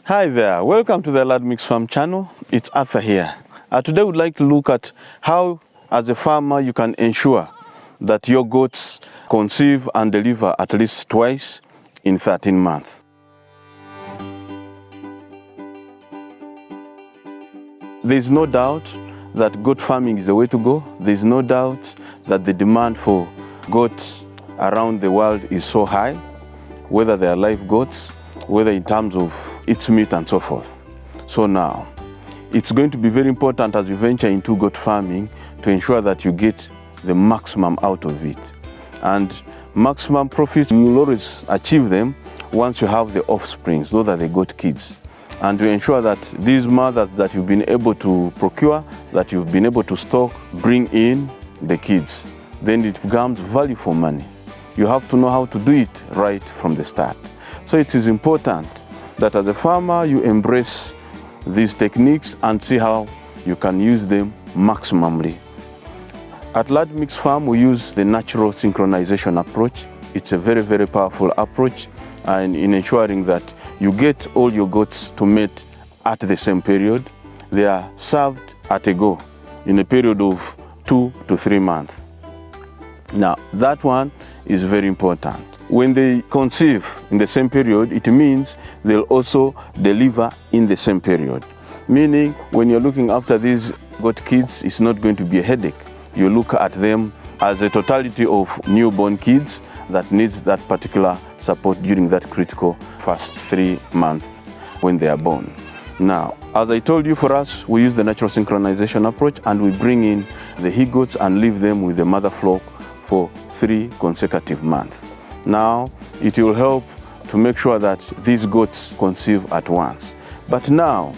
Hi there, welcome to the Lad Mix Farm channel. It's Arthur here. Today we'd like to look at how, as a farmer, you can ensure that your goats conceive and deliver at least twice in 13 months. There's no doubt that goat farming is the way to go. There's no doubt that the demand for goats around the world is so high, whether they are live goats, whether in terms of its meat and so forth. So now, it's going to be very important as you venture into goat farming to ensure that you get the maximum out of it. And maximum profits, you will always achieve them once you have the offsprings, those are the goat kids. And to ensure that these mothers that you've been able to procure, that you've been able to stock, bring in the kids, then it becomes value for money. You have to know how to do it right from the start. So it is important that as a farmer you embrace these techniques and see how you can use them maximally. At Lad Mix Farm we use the natural synchronization approach. It's a very, very powerful approach and in ensuring that you get all your goats to mate at the same period. They are served at a go in a period of 2 to 3 months. Now that one is very important. When they conceive in the same period, it means they'll also deliver in the same period. Meaning, when you're looking after these goat kids, it's not going to be a headache. You look at them as a totality of newborn kids that needs that particular support during that critical first 3 months when they are born. Now, as I told you, for us, we use the natural synchronization approach and we bring in the he-goats and leave them with the mother flock for 3 consecutive months. Now, it will help to make sure that these goats conceive at once. But now,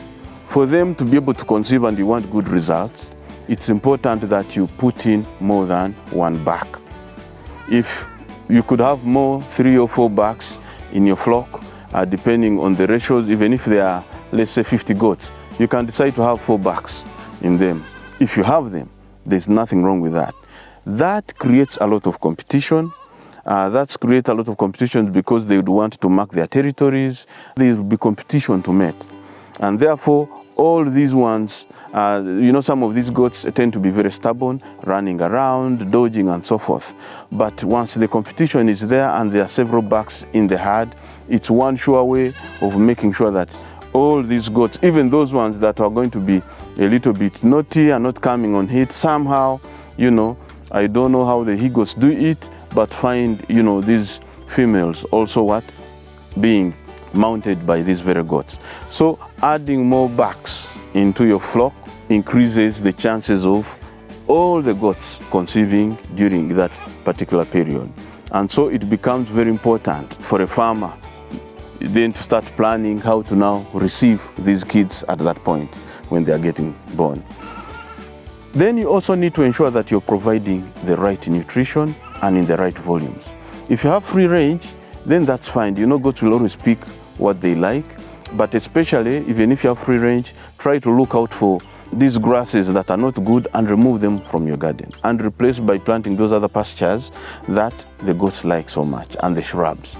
for them to be able to conceive and you want good results, it's important that you put in more than 1 bag. If you could have more, 3 or 4 bags in your flock, depending on the ratios, even if there are, let's say, 50 goats, you can decide to have 4 bags in them. If you have them, there's nothing wrong with that. That creates a lot of competition. That's create a lot of competition because they would want to mark their territories. There will be competition to mate. And therefore, all these ones, some of these goats tend to be very stubborn, running around, dodging and so forth. But once the competition is there and there are several bucks in the herd, it's one sure way of making sure that all these goats, even those ones that are going to be a little bit naughty and not coming on heat, somehow, I don't know how the he-goats do it, but find, these females also being mounted by these very goats. So adding more bucks into your flock increases the chances of all the goats conceiving during that particular period. And so it becomes very important for a farmer then to start planning how to now receive these kids at that point when they are getting born. Then you also need to ensure that you're providing the right nutrition and in the right volumes. If you have free range, then that's fine. Goats will always pick what they like, but especially even if you have free range, try to look out for these grasses that are not good and remove them from your garden and replace by planting those other pastures that the goats like so much and the shrubs.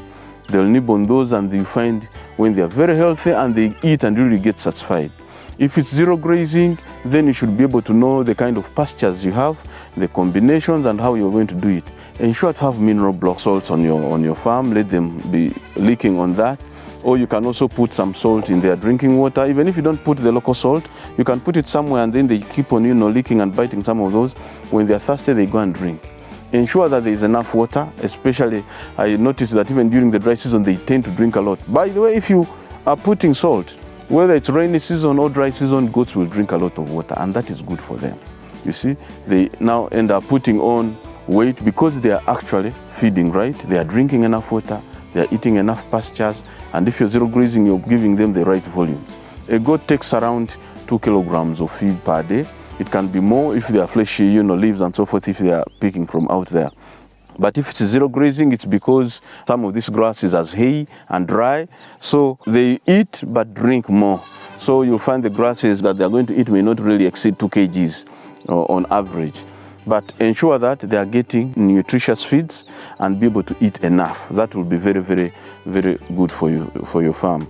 They'll nib on those and you find when they are very healthy and they eat and really get satisfied. If it's zero grazing, then you should be able to know the kind of pastures you have, the combinations and how you're going to do it. Ensure to have mineral block salts on your farm, let them be leaking on that. Or you can also put some salt in their drinking water. Even if you don't put the local salt, you can put it somewhere and then they keep on leaking and biting some of those. When they're thirsty, they go and drink. Ensure that there is enough water, especially I noticed that even during the dry season, they tend to drink a lot. By the way, if you are putting salt, whether it's rainy season or dry season, goats will drink a lot of water and that is good for them. You see, they now end up putting on weight because they are actually feeding right. They are drinking enough water, they are eating enough pastures, and if you're zero grazing, you're giving them the right volume. A goat takes around 2 kilograms of feed per day. It can be more if they are fleshy, leaves and so forth, if they are picking from out there. But if it's zero grazing, it's because some of this grass is as hay and dry, so they eat but drink more. So you'll find the grasses that they're going to eat may not really exceed 2 kgs on average. But ensure that they are getting nutritious feeds and be able to eat enough. That will be very, very, very good for you, for your farm.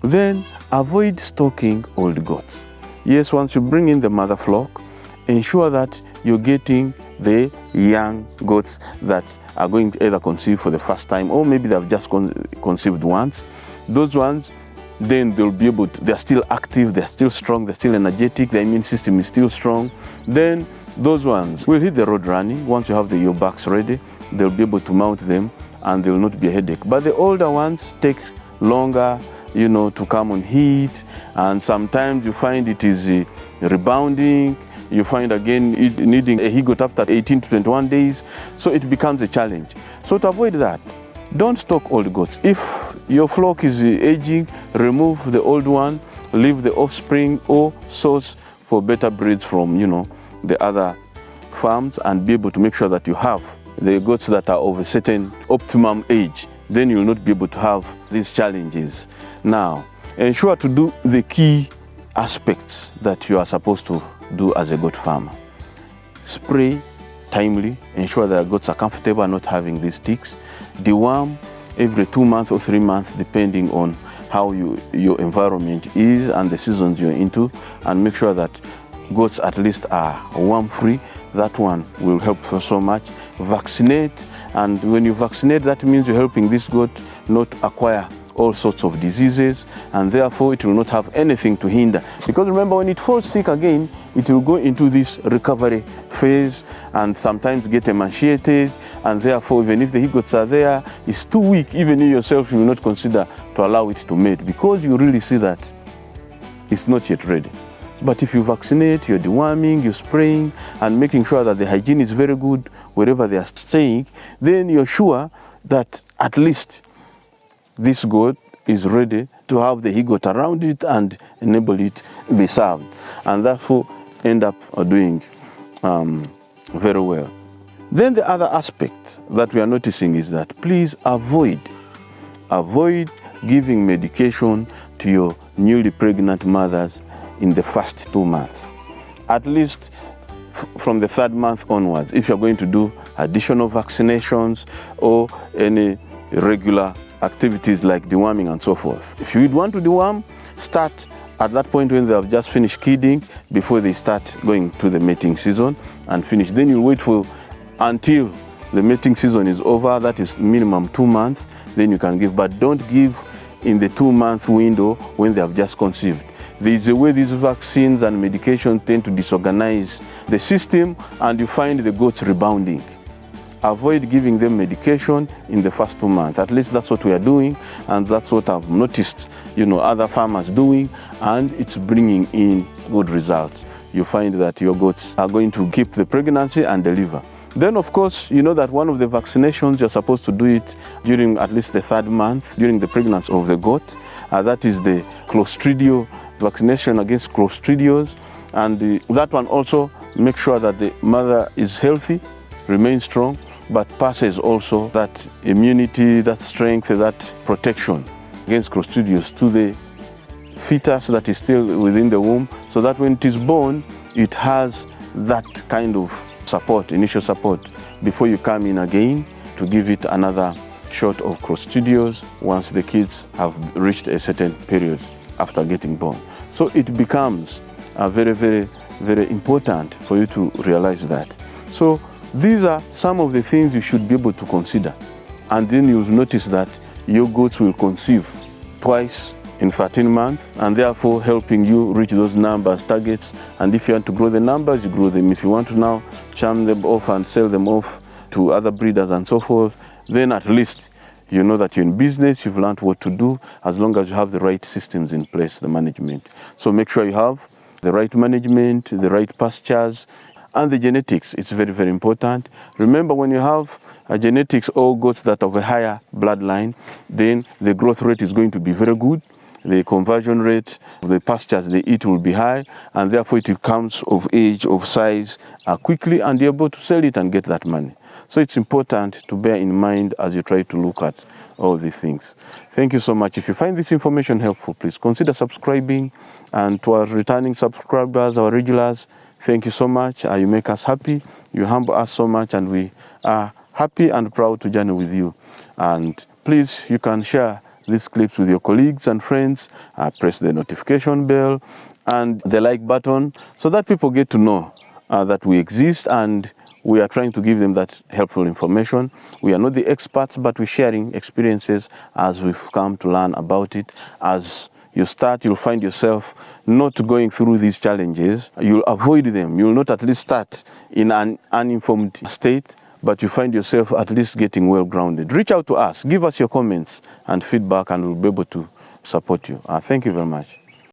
Then avoid stocking old goats. Yes, once you bring in the mother flock, ensure that you're getting the young goats that are going to either conceive for the first time, or maybe they've just conceived once. Those ones, then they'll be able to, they're still active, they're still strong, they're still energetic, their immune system is still strong. Then those ones will hit the road running. Once you have your backs ready, they'll be able to mount them and there will not be a headache. But the older ones take longer, to come on heat, and sometimes you find it is rebounding. You find again it needing a he-goat after 18 to 21 days, so it becomes a challenge. So to avoid that, don't stock old goats. If your flock is aging, remove the old one, leave the offspring, or source for better breeds from the other farms, and be able to make sure that you have the goats that are of a certain optimum age. Then you'll not be able to have these challenges. Now, ensure to do the key aspects that you are supposed to do as a goat farmer. Spray timely, ensure that goats are comfortable and not having these ticks. Deworm every 2 months or 3 months, depending on how your environment is and the seasons you're into, and make sure that goats at least are worm-free. That one will help so much. Vaccinate, and when you vaccinate, that means you're helping this goat not acquire all sorts of diseases, and therefore it will not have anything to hinder. Because remember, when it falls sick again, it will go into this recovery phase and sometimes get emaciated, and therefore even if the he-goats are there, it's too weak. Even you yourself, you will not consider to allow it to mate, because you really see that it's not yet ready. But if you vaccinate, you're deworming, you're spraying, and making sure that the hygiene is very good wherever they are staying, then you're sure that at least this goat is ready to have the he-goat around it and enable it to be served, and therefore end up doing very well. Then the other aspect that we are noticing is that please avoid giving medication to your newly pregnant mothers in the first 2 months. At least from the 3rd month onwards, if you're going to do additional vaccinations or any regular activities like deworming and so forth. If you want to deworm, start at that point when they have just finished kidding, before they start going to the mating season and finish. Then you wait until the mating season is over, that is minimum 2 months, then you can give. But don't give in the 2-month window when they have just conceived. There is a way these vaccines and medications tend to disorganize the system, and you find the goats rebounding. Avoid giving them medication in the first 2 months. At least that's what we are doing, and that's what I've noticed other farmers doing, and it's bringing in good results. You find that your goats are going to keep the pregnancy and deliver. Then of course, you know that one of the vaccinations, you're supposed to do it during at least the 3rd month, during the pregnancy of the goat. That is the Clostridio vaccination against Clostridios, and that one also makes sure that the mother is healthy, remains strong, but passes also that immunity, that strength, that protection against Clostridios to the fetus that is still within the womb, so that when it is born, it has that kind of support, initial support, before you come in again to give it another shot of Clostridios once the kids have reached a certain period after getting born. So it becomes very, very, very important for you to realize that. So these are some of the things you should be able to consider, and then you'll notice that your goats will conceive twice in 13 months, and therefore helping you reach those numbers, targets. And if you want to grow the numbers, you grow them. If you want to now charm them off and sell them off to other breeders and so forth, then at least you know that you're in business, you've learned what to do, as long as you have the right systems in place, the management. So make sure you have the right management, the right pastures, and the genetics. It's very, very important. Remember, when you have genetics or goats that have a higher bloodline, then the growth rate is going to be very good. The conversion rate of the pastures they eat will be high, and therefore it comes of age, of size quickly, and you're able to sell it and get that money. So it's important to bear in mind as you try to look at all these things. Thank you so much. If you find this information helpful, please consider subscribing. And to our returning subscribers, our regulars, thank you so much. You make us happy. You humble us so much, and we are happy and proud to journey with you. And please, you can share these clips with your colleagues and friends, press the notification bell and the like button so that people get to know that we exist and we are trying to give them that helpful information. We are not the experts, but we're sharing experiences as we've come to learn about it. As you start, you'll find yourself not going through these challenges. You'll avoid them. You'll not at least start in an uninformed state, but you find yourself at least getting well grounded. Reach out to us, give us your comments and feedback, and we'll be able to support you. Thank you very much.